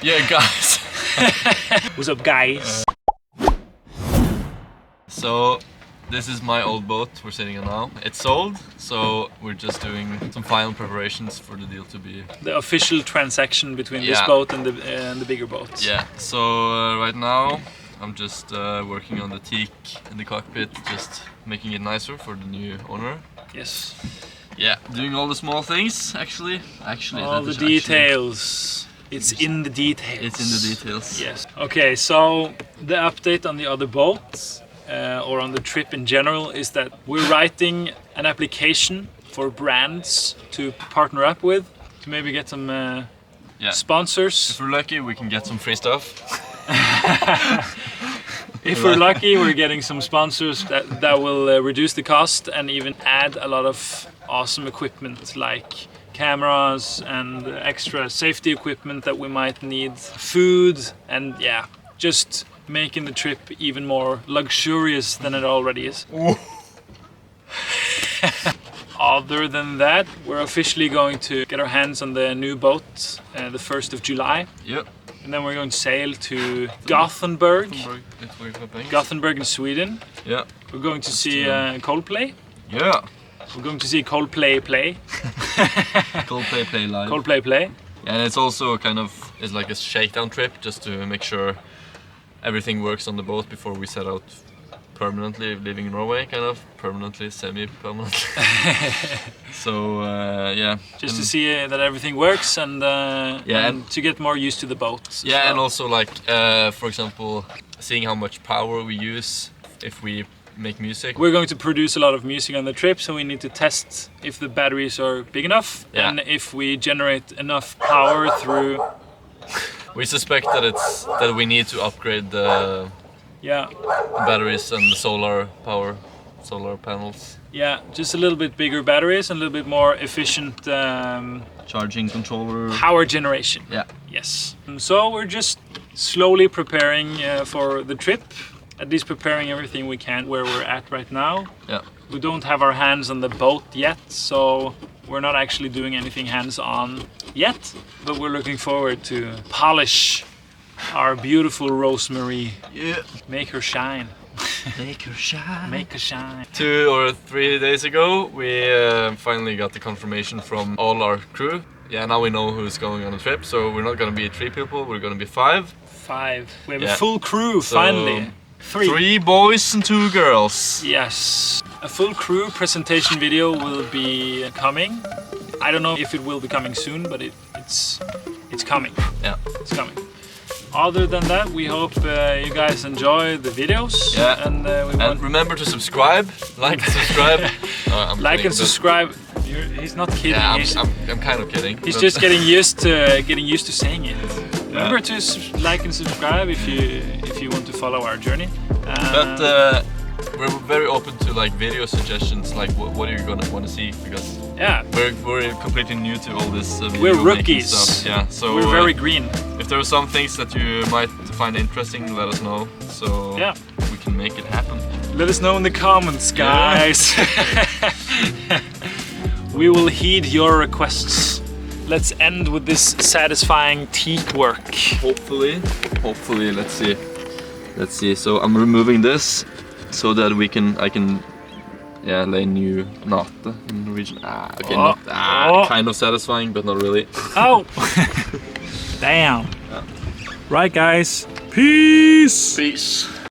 Yeah, guys. What's up, guys? So this is my old boat we're sitting on now. It's sold, so we're just doing some final preparations for the deal to be... The official transaction between this Yeah. boat and the bigger boats. Yeah, so right now I'm just working on the teak in the cockpit, just making it nicer for the new owner. Yes. Yeah, doing all the small things, actually. All the details. It's in the details. It's in the details. Yes. Okay, so the update on the other boats, or on the trip in general, is that we're writing an application for brands to partner up with, to maybe get some Yeah. sponsors. If we're lucky, we can get some free stuff. If we're lucky, we're getting some sponsors that will reduce the cost and even add a lot of awesome equipment like cameras and extra safety equipment that we might need, food, and yeah, just making the trip even more luxurious than it already is. Other than that, we're officially going to get our hands on the new boat the 1st of July. Yep. And then we're going to sail to Gothenburg in Sweden. Yeah. We're going to see Coldplay. Yeah. We're going to see Coldplay play. Coldplay play live. Coldplay play. And it's also kind of, it's like a shakedown trip just to make sure everything works on the boat before we set out permanently living in Norway, kind of permanently, semi-permanently. So yeah. Just to see that everything works and and to get more used to the boat. Yeah, and also like for example, seeing how much power we use if we make music. We're going to produce a lot of music on the trip, so we need to test if the batteries are big enough and if we generate enough power through. We suspect that we need to upgrade the batteries and the solar panels. Yeah, just a little bit bigger batteries and a little bit more efficient charging controller. Power generation. Yeah. Yes. So we're just slowly preparing for the trip. At least preparing everything we can where we're at right now. Yeah. We don't have our hands on the boat yet, so we're not actually doing anything hands-on yet. But we're looking forward to polish our beautiful Rosemary. Yeah. Make her shine. Make her shine. Make her shine. 2 or 3 days ago, we finally got the confirmation from all our crew. Yeah, now we know who's going on the trip, so we're not gonna be 3 people, we're gonna be 5. 5. We have a full crew, finally. 3 boys and 2 girls. Yes. A full crew presentation video will be coming. I don't know if it will be coming soon, but it's coming. Yeah. It's coming. Other than that, we hope you guys enjoy the videos. Yeah. And remember to subscribe, like, subscribe. Like and subscribe. He's not kidding. Yeah, I'm kind of kidding. He's just getting used to saying it. Remember to like and subscribe if you want to follow our journey. But we're very open to like video suggestions, like what are you gonna want to see, because we're completely new to all this. We're rookies. Stuff. Yeah, so we're very green. If there are some things that you might find interesting, let us know. So we can make it happen. Let us know in the comments, guys. We will heed your requests. Let's end with this satisfying teak work. Hopefully, let's see. So I'm removing this so that I can lay new knot in Norwegian. Kind of satisfying, but not really. Oh! Damn. Right, guys. Peace! Peace.